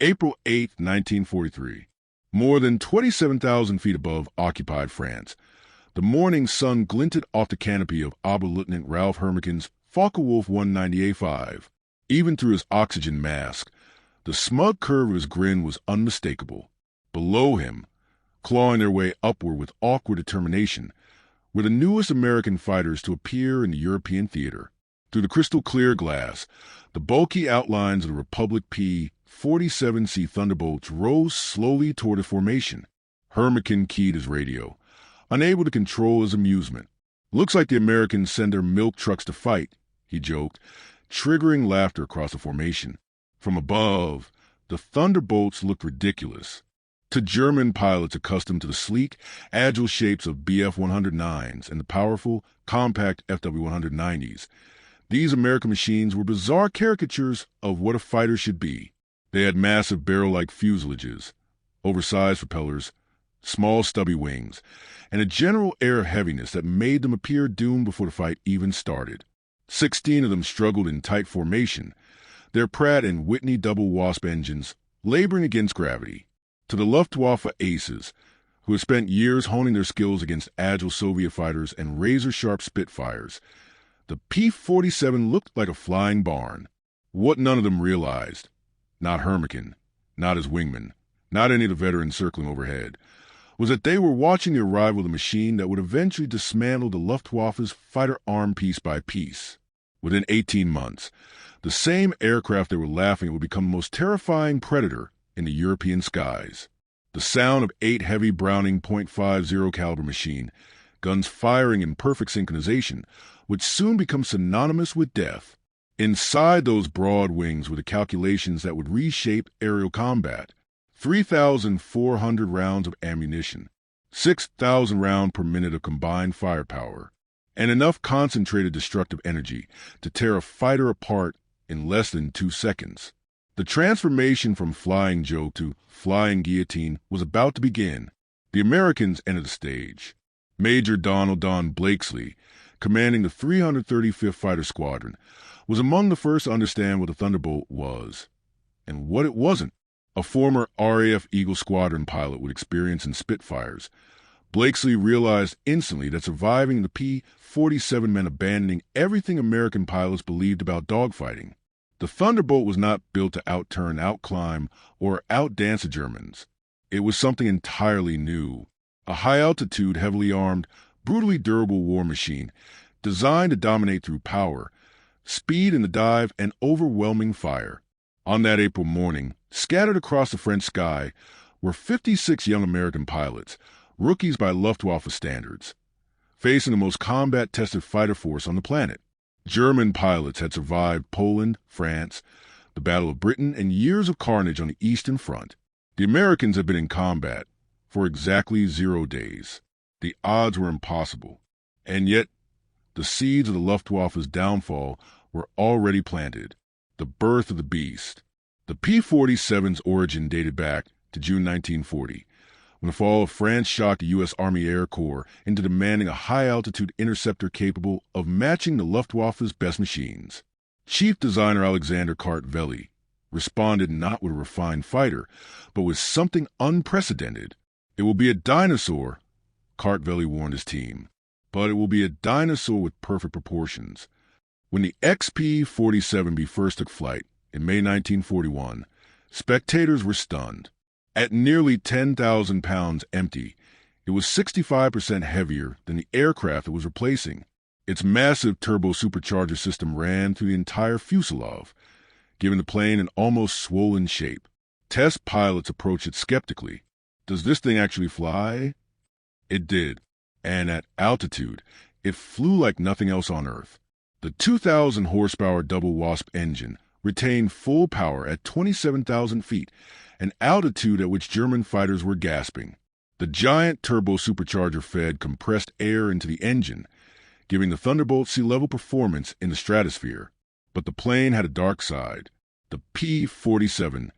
April 8, 1943. More than 27,000 feet above occupied France, the morning sun glinted off the canopy of Oberleutnant Ralph Hermiken's Focke-Wulf 198.5. Even through his oxygen mask, the smug curve of his grin was unmistakable. Below him, clawing their way upward with awkward determination, were the newest American fighters to appear in the European theater. Through the crystal-clear glass, the bulky outlines of the Republic P-47 Thunderbolts rose slowly toward a formation. Hermiken keyed his radio, unable to control his amusement. "Looks like the Americans send their milk trucks to fight," he joked, triggering laughter across the formation. From above, the Thunderbolts looked ridiculous. To German pilots accustomed to the sleek, agile shapes of Bf-109s and the powerful, compact FW-190s, these American machines were bizarre caricatures of what a fighter should be. They had massive barrel-like fuselages, oversized propellers, small stubby wings, and a general air of heaviness that made them appear doomed before the fight even started. 16 of them struggled in tight formation, their Pratt and Whitney double Wasp engines laboring against gravity. To the Luftwaffe aces, who had spent years honing their skills against agile Soviet fighters and razor-sharp Spitfires, the P-47 looked like a flying barn. What none of them realized, not Hermiken, not his wingman, not any of the veterans circling overhead, was that they were watching the arrival of the machine that would eventually dismantle the Luftwaffe's fighter arm piece by piece. Within 18 months, the same aircraft they were laughing at would become the most terrifying predator in the European skies. The sound of 8 heavy Browning .50 caliber machine guns firing in perfect synchronization would soon become synonymous with death. Inside those broad wings were the calculations that would reshape aerial combat. 3,400 rounds of ammunition, 6,000 rounds per minute of combined firepower, and enough concentrated destructive energy to tear a fighter apart in less than 2 seconds. The transformation from flying joke to flying guillotine was about to begin. The Americans entered the stage. Major Donald Don Blakesley, commanding the 335th Fighter Squadron, was among the first to understand what a Thunderbolt was, and what it wasn't. A former RAF Eagle Squadron pilot with experience in Spitfires, Blakesley realized instantly that surviving the P-47 meant abandoning everything American pilots believed about dogfighting. The Thunderbolt was not built to outturn, outclimb, or outdance the Germans. It was something entirely new. A high-altitude, heavily armed, brutally durable war machine designed to dominate through power, speed in the dive, and overwhelming fire. On that April morning, scattered across the French sky, were 56 young American pilots, rookies by Luftwaffe standards, facing the most combat-tested fighter force on the planet. German pilots had survived Poland, France, the Battle of Britain, and years of carnage on the Eastern Front. The Americans had been in combat for exactly 0 days. The odds were impossible, and yet the seeds of the Luftwaffe's downfall were already planted. The birth of the beast. The P-47's origin dated back to June 1940, when the fall of France shocked the U.S. Army Air Corps into demanding a high-altitude interceptor capable of matching the Luftwaffe's best machines. Chief designer Alexander Kartveli responded not with a refined fighter, but with something unprecedented. "It will be a dinosaur," Kartveli warned his team, "but it will be a dinosaur with perfect proportions." When the XP-47B first took flight in May 1941, spectators were stunned. At nearly 10,000 pounds empty, it was 65% heavier than the aircraft it was replacing. Its massive turbo-supercharger system ran through the entire fuselage, giving the plane an almost swollen shape. Test pilots approached it skeptically. Does this thing actually fly? It did, and at altitude, it flew like nothing else on Earth. The 2,000 horsepower double Wasp engine retained full power at 27,000 feet, an altitude at which German fighters were gasping. The giant turbo supercharger fed compressed air into the engine, giving the Thunderbolt sea-level performance in the stratosphere. But the plane had a dark side. The P-47,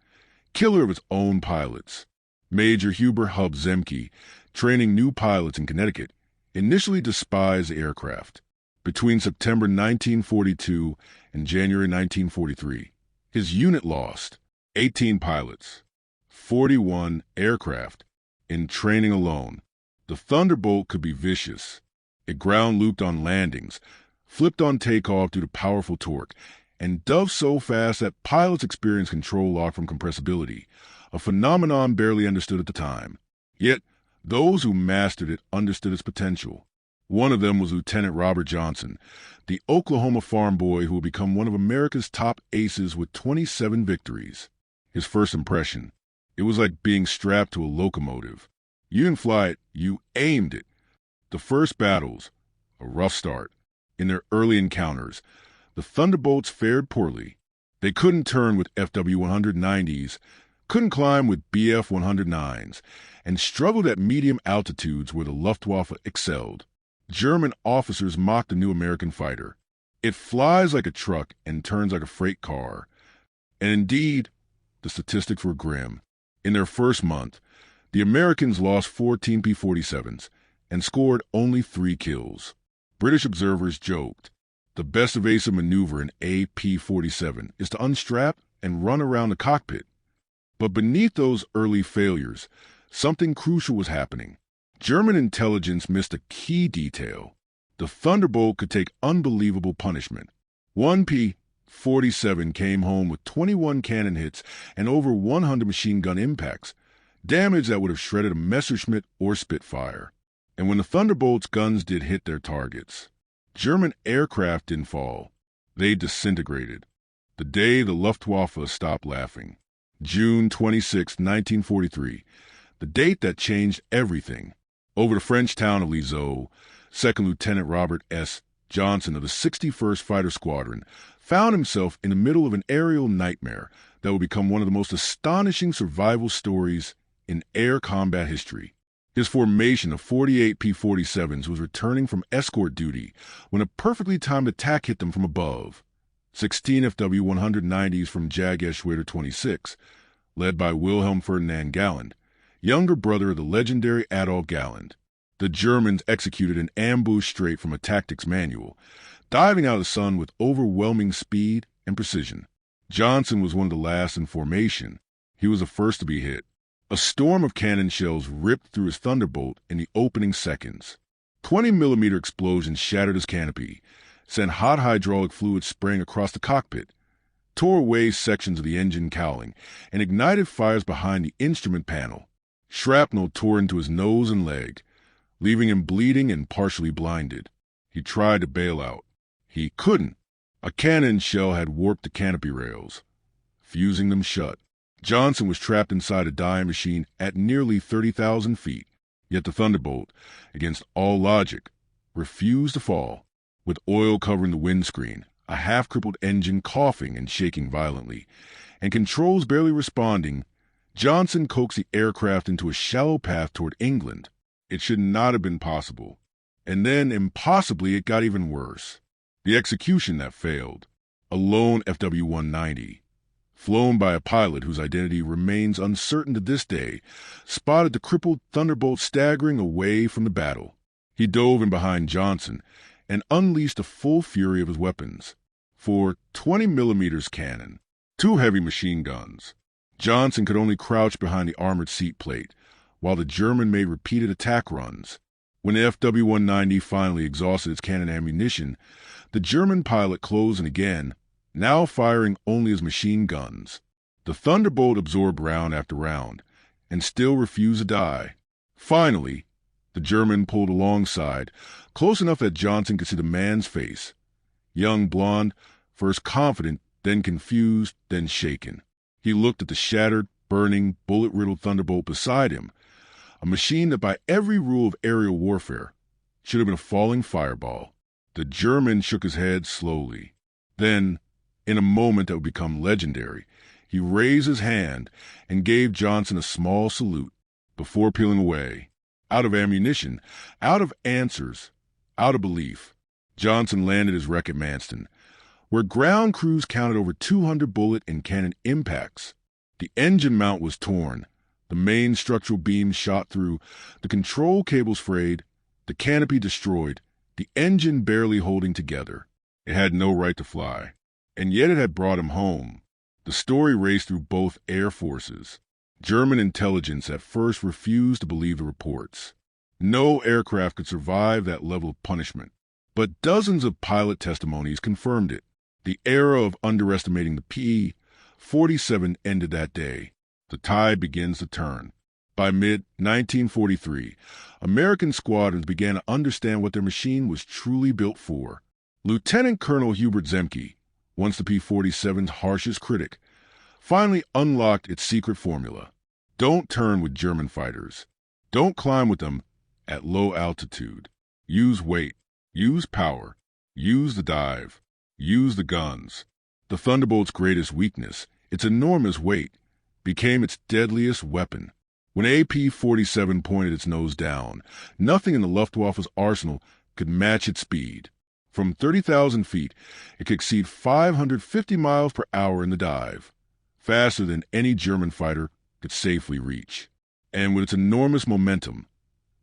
killer of its own pilots. Major Huber Hub Zemke, training new pilots in Connecticut, initially despised the aircraft. Between September 1942 and January 1943, his unit lost 18 pilots, 41 aircraft, in training alone. The Thunderbolt could be vicious. It ground looped on landings, flipped on takeoff due to powerful torque, and dove so fast that pilots experienced control lock from compressibility, a phenomenon barely understood at the time. Yet, those who mastered it understood its potential. One of them was Lieutenant Robert Johnson, the Oklahoma farm boy who would become one of America's top aces with 27 victories. His first impression: it was like being strapped to a locomotive. You didn't fly it, you aimed it. The first battles, a rough start. In their early encounters, the Thunderbolts fared poorly. They couldn't turn with FW-190s, couldn't climb with BF-109s, and struggled at medium altitudes where the Luftwaffe excelled. German officers mocked the new American fighter. It flies like a truck and turns like a freight car. And indeed, the statistics were grim. In their first month, the Americans lost 14 P-47s and scored only 3 kills. British observers joked, the best evasive maneuver in a P-47 is to unstrap and run around the cockpit. But beneath those early failures, something crucial was happening. German intelligence missed a key detail. The Thunderbolt could take unbelievable punishment. One P-47 came home with 21 cannon hits and over 100 machine gun impacts, damage that would have shredded a Messerschmitt or Spitfire. And when the Thunderbolt's guns did hit their targets, German aircraft didn't fall. They disintegrated. The day the Luftwaffe stopped laughing. June 26, 1943, the date that changed everything. Over the French town of Lizeau, Second Lieutenant Robert S. Johnson of the 61st Fighter Squadron found himself in the middle of an aerial nightmare that would become one of the most astonishing survival stories in air combat history. His formation of 48 P-47s was returning from escort duty when a perfectly timed attack hit them from above. 16 FW-190s from Jag Eschweder 26, led by Wilhelm Ferdinand Galland, younger brother of the legendary Adolf Galland. The Germans executed an ambush straight from a tactics manual, diving out of the sun with overwhelming speed and precision. Johnson was one of the last in formation. He was the first to be hit. A storm of cannon shells ripped through his Thunderbolt in the opening seconds. 20-millimeter explosions shattered his canopy, sent hot hydraulic fluid spraying across the cockpit, tore away sections of the engine cowling, and ignited fires behind the instrument panel. Shrapnel tore into his nose and leg, leaving him bleeding and partially blinded. He tried to bail out. He couldn't. A cannon shell had warped the canopy rails, fusing them shut. Johnson was trapped inside a dying machine at nearly 30,000 feet, yet the Thunderbolt, against all logic, refused to fall. With oil covering the windscreen, a half-crippled engine coughing and shaking violently, and controls barely responding, Johnson coaxed the aircraft into a shallow path toward England. It should not have been possible. And then, impossibly, it got even worse. The execution that failed. A lone FW-190, flown by a pilot whose identity remains uncertain to this day, spotted the crippled Thunderbolt staggering away from the battle. He dove in behind Johnson and unleashed the full fury of his weapons. 4 20mm cannon, 2 heavy machine guns. Johnson could only crouch behind the armored seat plate, while the German made repeated attack runs. When the FW-190 finally exhausted its cannon ammunition, the German pilot closed in again, now firing only his machine guns. The Thunderbolt absorbed round after round, and still refused to die. Finally, the German pulled alongside, close enough that Johnson could see the man's face. Young blonde, first confident, then confused, then shaken. He looked at the shattered, burning, bullet-riddled Thunderbolt beside him, a machine that by every rule of aerial warfare should have been a falling fireball. The German shook his head slowly. Then, in a moment that would become legendary, he raised his hand and gave Johnson a small salute before peeling away. Out of ammunition, out of answers, out of belief, Johnson landed his wreck at Manston, where ground crews counted over 200 bullet and cannon impacts. The engine mount was torn, the main structural beams shot through, the control cables frayed, the canopy destroyed, the engine barely holding together. It had no right to fly, and yet it had brought him home. The story raced through both air forces. German intelligence at first refused to believe the reports. No aircraft could survive that level of punishment. But dozens of pilot testimonies confirmed it. The era of underestimating the P-47 ended that day. The tide begins to turn. By mid-1943, American squadrons began to understand what their machine was truly built for. Lieutenant Colonel Hubert Zemke, once the P-47's harshest critic, finally unlocked its secret formula. Don't turn with German fighters. Don't climb with them at low altitude. Use weight. Use power. Use the dive. Use the guns. The Thunderbolt's greatest weakness, its enormous weight, became its deadliest weapon. When a P-47 pointed its nose down, nothing in the Luftwaffe's arsenal could match its speed. From 30,000 feet, it could exceed 550 miles per hour in the dive, faster than any German fighter could safely reach. And with its enormous momentum,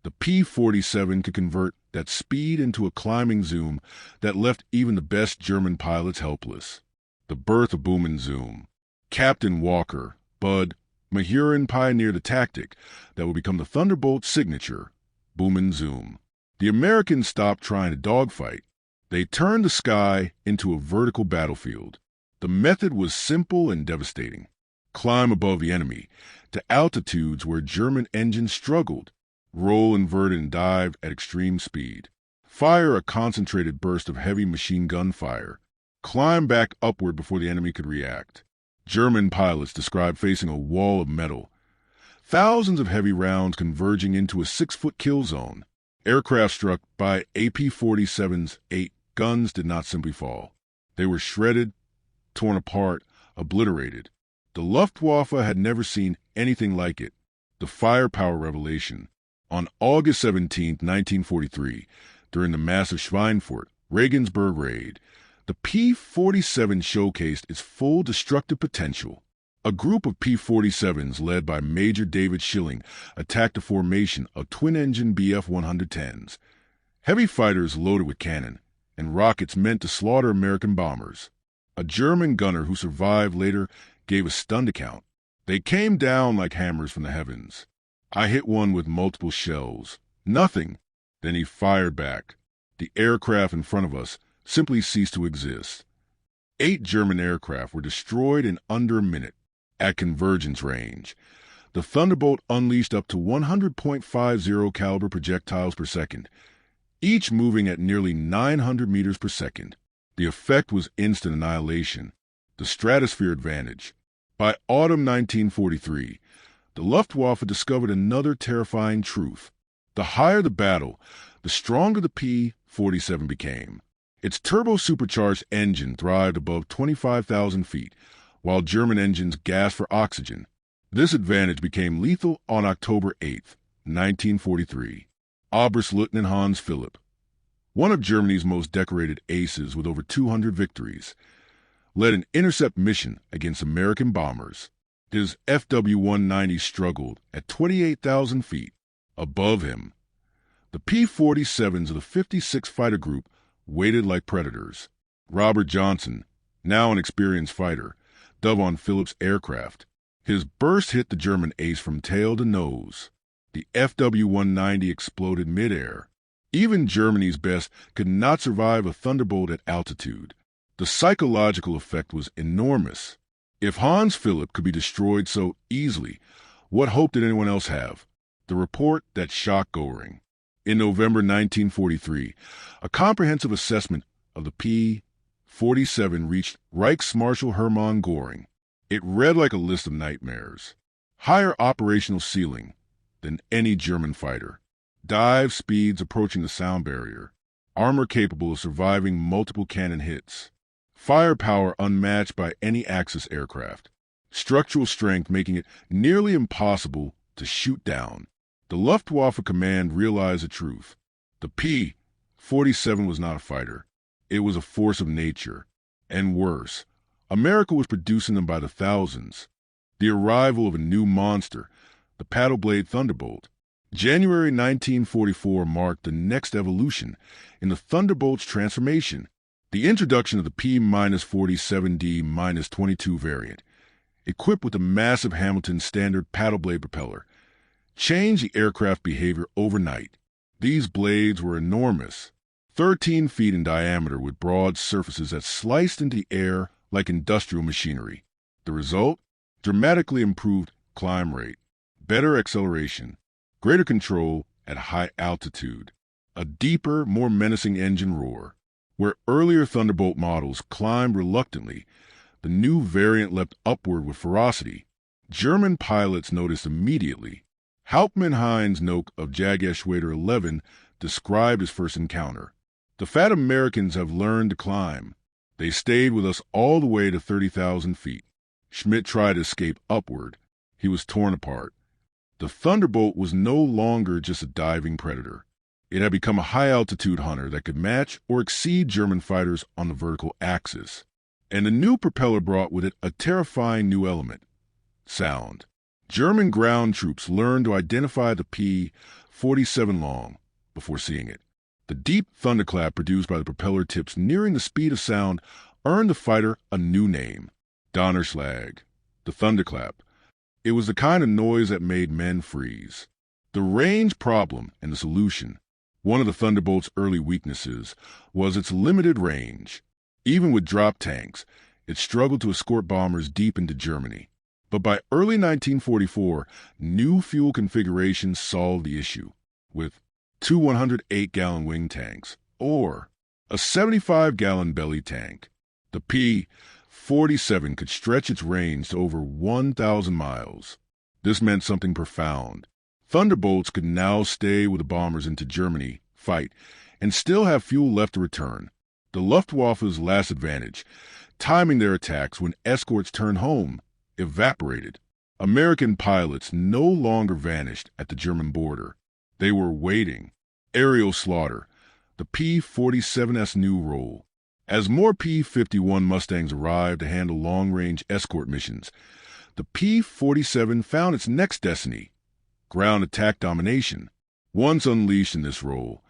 the P-47 could convert that speed into a climbing zoom that left even the best German pilots helpless. The birth of boom and zoom. Captain Walker, Bud, Mahurin pioneered the tactic that would become the Thunderbolt's signature, boom and zoom. The Americans stopped trying to dogfight. They turned the sky into a vertical battlefield. The method was simple and devastating. Climb above the enemy to altitudes where German engines struggled. Roll inverted and dive at extreme speed. Fire a concentrated burst of heavy machine gun fire. Climb back upward before the enemy could react. German pilots described facing a wall of metal. Thousands of heavy rounds converging into a 6-foot kill zone. Aircraft struck by AP-47's 8 guns did not simply fall. They were shredded, torn apart, obliterated. The Luftwaffe had never seen anything like it. The firepower revelation. On August 17, 1943, during the massive Schweinfurt, Regensburg raid, the P-47 showcased its full destructive potential. A group of P-47s led by Major David Schilling attacked a formation of twin-engine Bf-110s, heavy fighters loaded with cannon, and rockets meant to slaughter American bombers. A German gunner who survived later gave a stunned account. They came down like hammers from the heavens. I hit one with multiple shells. Nothing. Then he fired back. The aircraft in front of us simply ceased to exist. 8 German aircraft were destroyed in under a minute. At convergence range, the Thunderbolt unleashed up to 100.50 caliber projectiles per second, each moving at nearly 900 meters per second. The effect was instant annihilation, the stratosphere advantage. By autumn 1943, the Luftwaffe discovered another terrifying truth. The higher the battle, the stronger the P-47 became. Its turbo-supercharged engine thrived above 25,000 feet, while German engines gasped for oxygen. This advantage became lethal on October 8, 1943. Oberstleutnant Hans Philipp, one of Germany's most decorated aces with over 200 victories, led an intercept mission against American bombers. His FW-190 struggled at 28,000 feet. Above him, the P-47s of the 56th Fighter Group waited like predators. Robert Johnson, now an experienced fighter, dove on Phillips' aircraft. His burst hit the German ace from tail to nose. The FW-190 exploded midair. Even Germany's best could not survive a Thunderbolt at altitude. The psychological effect was enormous. If Hans Philipp could be destroyed so easily, what hope did anyone else have? The report that shocked Goering. In November 1943, a comprehensive assessment of the P-47 reached Reichsmarshal Hermann Goering. It read like a list of nightmares. Higher operational ceiling than any German fighter. Dive speeds approaching the sound barrier. Armor capable of surviving multiple cannon hits. Firepower unmatched by any Axis aircraft. Structural strength making it nearly impossible to shoot down. The Luftwaffe command realized the truth. The P-47 was not a fighter. It was a force of nature. And worse, America was producing them by the thousands. The arrival of a new monster, the paddleblade Thunderbolt. January 1944 marked the next evolution in the Thunderbolt's transformation. The introduction of the P-47D-22 variant, equipped with a massive Hamilton standard paddleblade propeller, changed the aircraft behavior overnight. These blades were enormous, 13 feet in diameter with broad surfaces that sliced into the air like industrial machinery. The result? Dramatically improved climb rate, better acceleration, greater control at high altitude, a deeper, more menacing engine roar. Where earlier Thunderbolt models climbed reluctantly, the new variant leapt upward with ferocity. German pilots noticed immediately. Hauptmann Heinz Nock of Jagerschwader 11 described his first encounter. "The fat Americans have learned to climb. They stayed with us all the way to 30,000 feet. Schmidt tried to escape upward. He was torn apart. The Thunderbolt was no longer just a diving predator. It had become a high-altitude hunter that could match or exceed German fighters on the vertical axis. And the new propeller brought with it a terrifying new element: sound. German ground troops learned to identify the P-47 long before seeing it. The deep thunderclap produced by the propeller tips nearing the speed of sound earned the fighter a new name: Donnerschlag, the thunderclap. It was the kind of noise that made men freeze. The range problem and the solution. One of the Thunderbolt's early weaknesses was its limited range. Even with drop tanks, it struggled to escort bombers deep into Germany. But by early 1944, new fuel configurations solved the issue, with two 108-gallon wing tanks, or a 75-gallon belly tank. The P-47 could stretch its range to over 1,000 miles. This meant something profound. Thunderbolts could now stay with the bombers into Germany, fight, and still have fuel left to return. The Luftwaffe's last advantage, timing their attacks when escorts turned home, evaporated. American pilots no longer vanished at the German border. They were waiting. Aerial slaughter, the P-47's new role. As more P-51 Mustangs arrived to handle long-range escort missions, the P-47 found its next destiny: ground attack domination. Once unleashed in this role,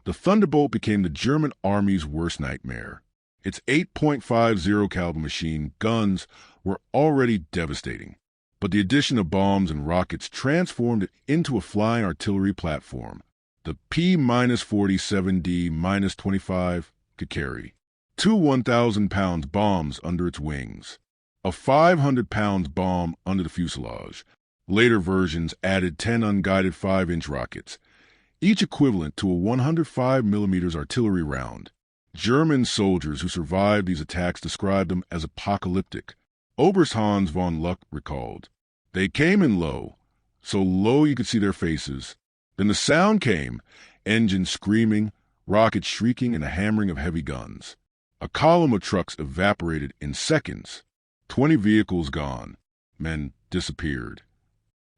the Thunderbolt became the German Army's worst nightmare. Its 8.50 caliber machine guns were already devastating, but the addition of bombs and rockets transformed it into a flying artillery platform. The P-47D-25 could carry two 1,000-pound bombs under its wings, a 500-pound bomb under the fuselage. Later versions added 10 unguided 5-inch rockets, each equivalent to a 105mm artillery round. German soldiers who survived these attacks described them as apocalyptic. Oberst Hans von Luck recalled, "They came in low, so low you could see their faces. Then the sound came, engines screaming, rockets shrieking, and a hammering of heavy guns. A column of trucks evaporated in seconds. 20 vehicles gone. Men disappeared."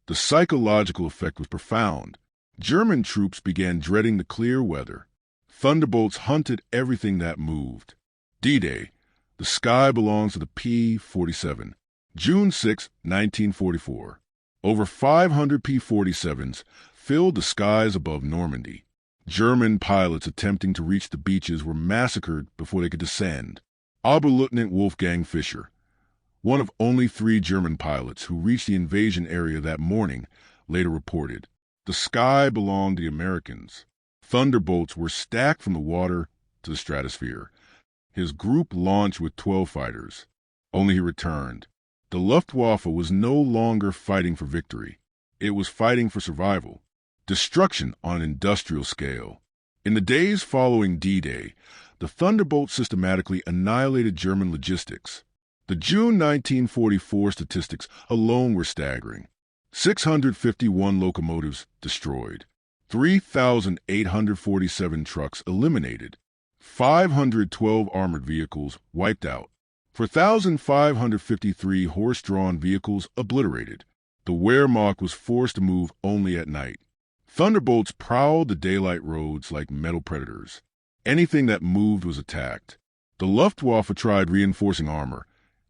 The psychological effect was profound. German troops began dreading the clear weather. Thunderbolts hunted everything that moved. D-Day. The sky belongs to the P-47. June 6, 1944. Over 500 P-47s filled the skies above Normandy. German pilots attempting to reach the beaches were massacred before they could descend. Oberleutnant Wolfgang Fischer, one of only 3 German pilots who reached the invasion area that morning, later reported, "The sky belonged to the Americans." Thunderbolts were stacked from the water to the stratosphere. His group launched with 12 fighters. Only he returned. The Luftwaffe was no longer fighting for victory. It was fighting for survival. Destruction on an industrial scale. In the days following D-Day, the Thunderbolt systematically annihilated German logistics. The June 1944 statistics alone were staggering. 651 locomotives destroyed, 3,847 trucks eliminated, 512 armored vehicles wiped out, 4,553 horse-drawn vehicles obliterated. The Wehrmacht was forced to move only at night. Thunderbolts prowled the daylight roads like metal predators. Anything that moved was attacked. The Luftwaffe tried reinforcing armor,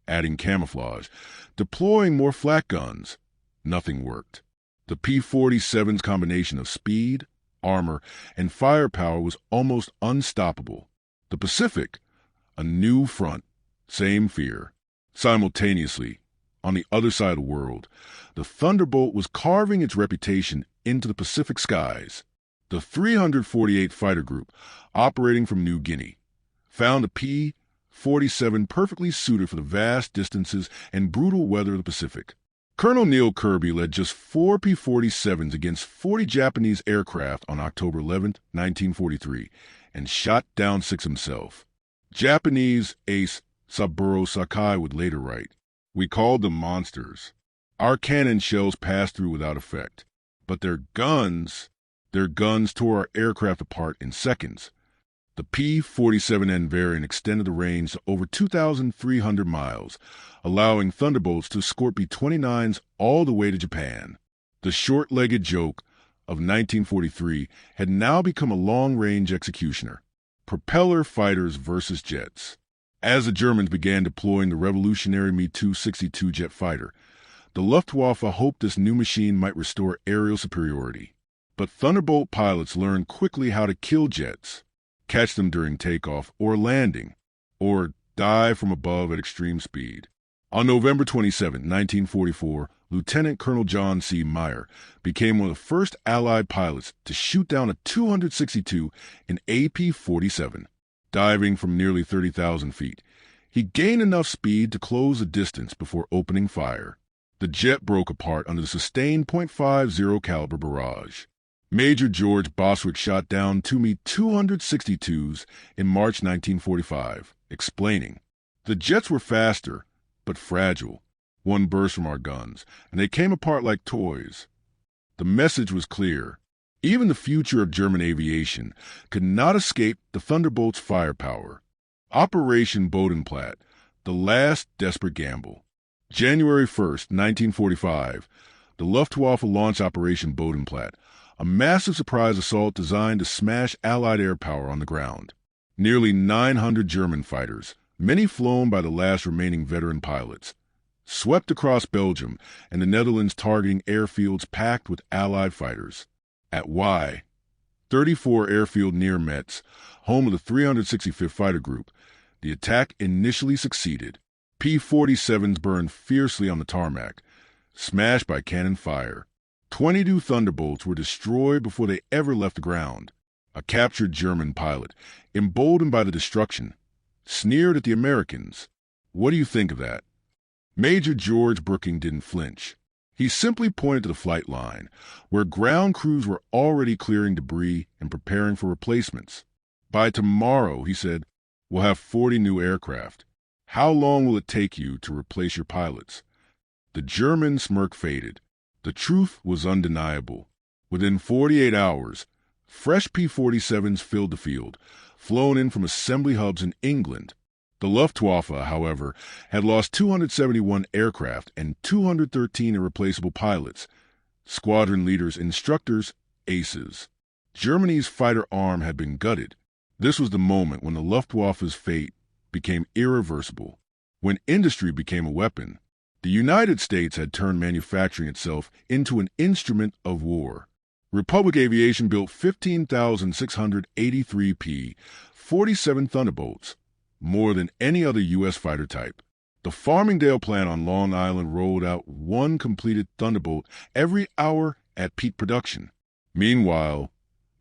adding camouflage, deploying more flak guns. Nothing worked. The P-47's combination of speed, armor, and firepower was almost unstoppable. The Pacific, a new front, same fear. Simultaneously, On the other side of the world, the Thunderbolt was carving its reputation into the Pacific skies. The 348 Fighter Group, operating from New Guinea, found a P-47 perfectly suited for the vast distances and brutal weather of the Pacific. Colonel Neil Kirby led just 4 P-47s against 40 Japanese aircraft on October 11, 1943, and shot down 6 himself. Japanese ace Saburo Sakai would later write, "We called them monsters. Our cannon shells passed through without effect, but their guns tore our aircraft apart in seconds." The P-47N variant extended the range to over 2,300 miles, allowing Thunderbolts to escort B-29s all the way to Japan. The short-legged joke of 1943 had now become a long-range executioner. Propeller fighters versus jets. As the Germans began deploying the revolutionary Me-262 jet fighter, the Luftwaffe hoped this new machine might restore aerial superiority. But Thunderbolt pilots learned quickly how to kill jets, catch them during takeoff or landing, or dive from above at extreme speed. On November 27, 1944, Lieutenant Colonel John C. Meyer became one of the first Allied pilots to shoot down a 262 in AP-47. Diving from nearly 30,000 feet, he gained enough speed to close the distance before opening fire. The jet broke apart under the sustained .50 caliber barrage. Major George Boswick shot down 2 Me-262s in March 1945, explaining, "The jets were faster, but fragile. One burst from our guns, and they came apart like toys." The message was clear. Even the future of German aviation could not escape the Thunderbolt's firepower. Operation Bodenplatte, the last desperate gamble. January 1st, 1945, the Luftwaffe launched Operation Bodenplatte, a massive surprise assault designed to smash Allied air power on the ground. Nearly 900 German fighters, many flown by the last remaining veteran pilots, swept across Belgium and the Netherlands, targeting airfields packed with Allied fighters. At WWII, 34 airfield near Metz, home of the 365th Fighter Group, the attack initially succeeded. P-47s burned fiercely on the tarmac, smashed by cannon fire. 22 Thunderbolts were destroyed before they ever left the ground. A captured German pilot, emboldened by the destruction, sneered at the Americans. "What do you think of that?" Major George Brooking didn't flinch. He simply pointed to the flight line, where ground crews were already clearing debris and preparing for replacements. "By tomorrow," he said, "we'll have 40 new aircraft. How long will it take you to replace your pilots?" The German smirk faded. The truth was undeniable. Within 48 hours, fresh P-47s filled the field, flown in from assembly hubs in England. The Luftwaffe, however, had lost 271 aircraft and 213 irreplaceable pilots, squadron leaders, instructors, aces. Germany's fighter arm had been gutted. This was the moment when the Luftwaffe's fate became irreversible, when industry became a weapon. The United States had turned manufacturing itself into an instrument of war. Republic Aviation built 15,683 P-47 Thunderbolts, more than any other U.S. fighter type. The Farmingdale plant on Long Island rolled out one completed Thunderbolt every hour at peak production. Meanwhile,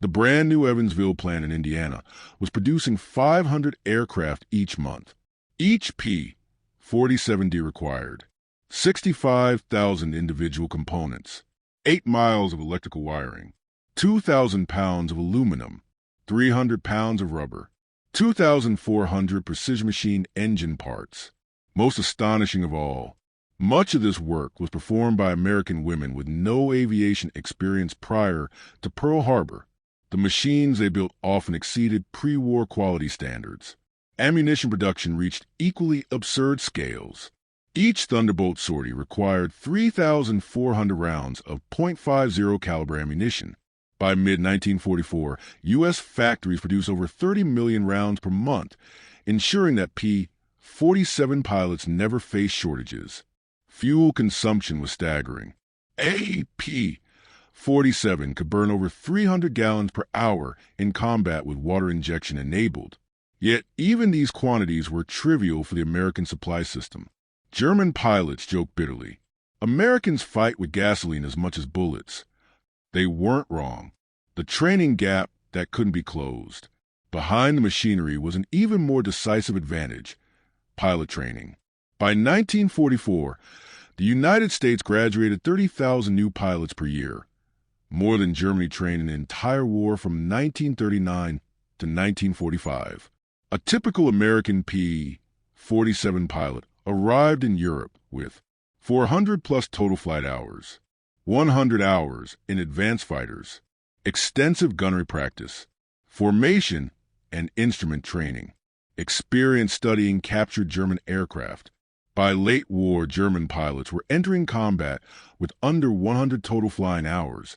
the brand new Evansville plant in Indiana was producing 500 aircraft each month. Each P-47D required 65,000 individual components, 8 miles of electrical wiring, 2,000 pounds of aluminum, 300 pounds of rubber, 2,400 precision-machined engine parts. Most astonishing of all, much of this work was performed by American women with no aviation experience prior to Pearl Harbor. The machines they built often exceeded pre-war quality standards. Ammunition production reached equally absurd scales. Each Thunderbolt sortie required 3,400 rounds of .50 caliber ammunition. By mid-1944, U.S. factories produced over 30 million rounds per month, ensuring that P-47 pilots never faced shortages. Fuel consumption was staggering. A P-47 could burn over 300 gallons per hour in combat with water injection enabled. Yet even these quantities were trivial for the American supply system. German pilots joke bitterly. Americans fight with gasoline as much as bullets. They weren't wrong. The training gap that couldn't be closed. Behind the machinery was an even more decisive advantage: pilot training. By 1944, the United States graduated 30,000 new pilots per year, more than Germany trained in an entire war from 1939 to 1945. A typical American P-47 pilot arrived in Europe with 400-plus total flight hours, 100 hours in advanced fighters, extensive gunnery practice, formation and instrument training, experience studying captured German aircraft. By late war, German pilots were entering combat with under 100 total flying hours,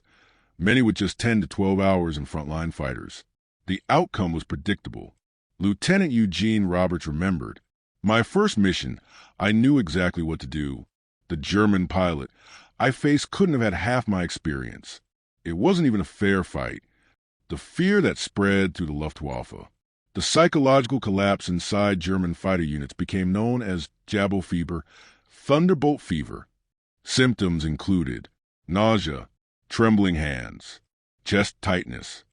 many with just 10 to 12 hours in frontline fighters. The outcome was predictable. Lieutenant Eugene Roberts remembered, "My first mission, I knew exactly what to do. The German pilot I faced couldn't have had half my experience. It wasn't even a fair fight." The fear that spread through the Luftwaffe. The psychological collapse inside German fighter units became known as Jabot fever, Thunderbolt fever. Symptoms included nausea, trembling hands, chest tightness,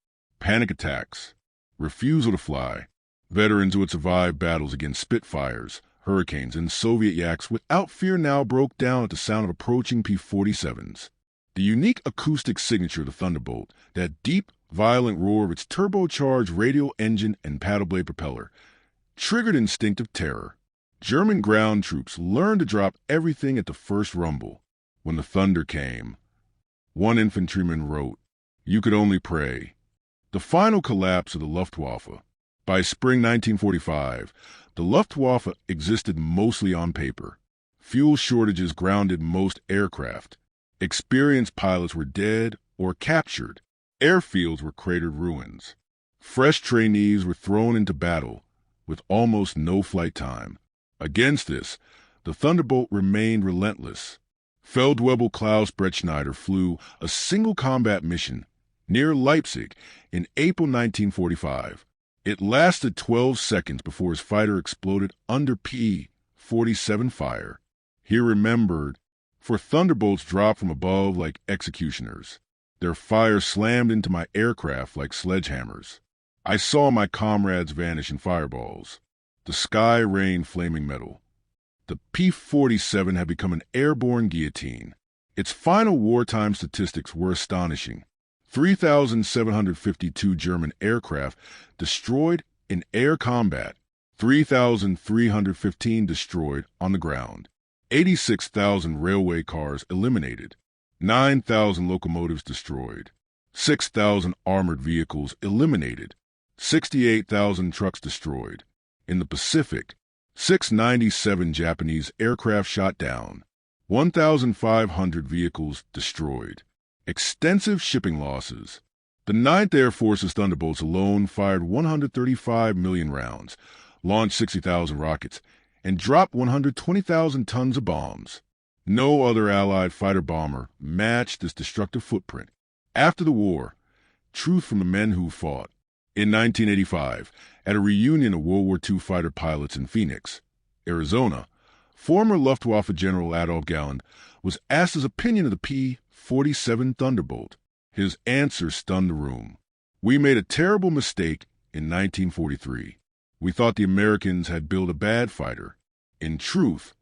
panic attacks, refusal to fly. Veterans who had survived battles against Spitfires, Hurricanes, and Soviet Yaks without fear now broke down at the sound of approaching P-47s. The unique acoustic signature of the Thunderbolt, that deep, violent roar of its turbocharged radial engine and paddleblade propeller, triggered instinctive terror. German ground troops learned to drop everything at the first rumble. When the thunder came, one infantryman wrote, "You could only pray." The final collapse of the Luftwaffe. By spring 1945, the Luftwaffe existed mostly on paper. Fuel shortages grounded most aircraft. Experienced pilots were dead or captured. Airfields were cratered ruins. Fresh trainees were thrown into battle with almost no flight time. Against this, the Thunderbolt remained relentless. Feldwebel Klaus Brettschneider flew a single combat mission near Leipzig in April 1945. It lasted 12 seconds before his fighter exploded under P-47 fire. He remembered, "For Thunderbolts dropped from above like executioners. Their fire slammed into my aircraft like sledgehammers. I saw my comrades vanish in fireballs. The sky rained flaming metal." The P-47 had become an airborne guillotine. Its final wartime statistics were astonishing. 3,752 German aircraft destroyed in air combat, 3,315 destroyed on the ground, 86,000 railway cars eliminated, 9,000 locomotives destroyed, 6,000 armored vehicles eliminated, 68,000 trucks destroyed. In the Pacific, 697 Japanese aircraft shot down, 1,500 vehicles destroyed. Extensive shipping losses. The 9th Air Force's Thunderbolts alone fired 135 million rounds, launched 60,000 rockets, and dropped 120,000 tons of bombs. No other Allied fighter bomber matched this destructive footprint. After the war, truth from the men who fought. In 1985, at a reunion of World War II fighter pilots in Phoenix, Arizona, former Luftwaffe General Adolf Galland was asked his opinion of the P-47 Thunderbolt. His answer stunned the room. "We made a terrible mistake in 1943. We thought the Americans had built a bad fighter. In truth,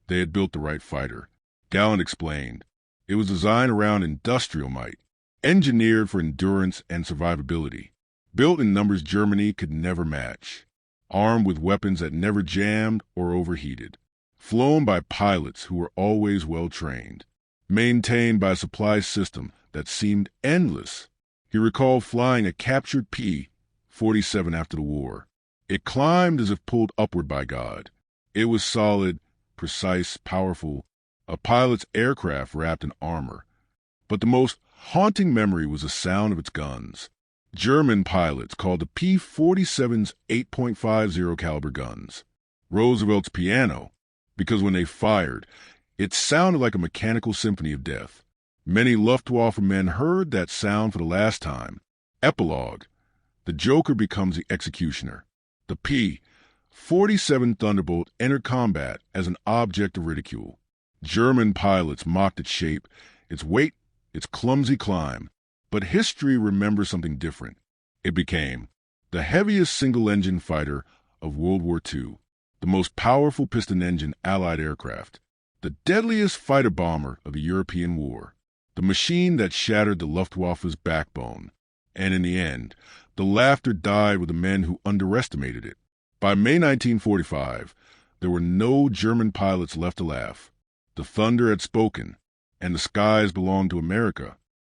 they had built the right fighter." Galland explained, "It was designed around industrial might, engineered for endurance and survivability, built in numbers Germany could never match, armed with weapons that never jammed or overheated, flown by pilots who were always well-trained, maintained by a supply system that seemed endless." He recalled flying a captured P-47 after the war. "It climbed as if pulled upward by God. It was solid, precise, powerful, a pilot's aircraft wrapped in armor. But the most haunting memory was the sound of its guns." German pilots called the P-47's 8.50 caliber guns Roosevelt's piano, because when they fired, it sounded like a mechanical symphony of death. Many Luftwaffe men heard that sound for the last time. Epilogue: the Joker becomes the executioner. The P P-47 Thunderbolt entered combat as an object of ridicule. German pilots mocked its shape, its weight, its clumsy climb. But history remembers something different. It became the heaviest single-engine fighter of World War II, the most powerful piston-engine Allied aircraft, the deadliest fighter bomber of the European War, the machine that shattered the Luftwaffe's backbone. And in the end, the laughter died with the men who underestimated it. By May 1945, there were no German pilots left to laugh. The thunder had spoken, and the skies belonged to America.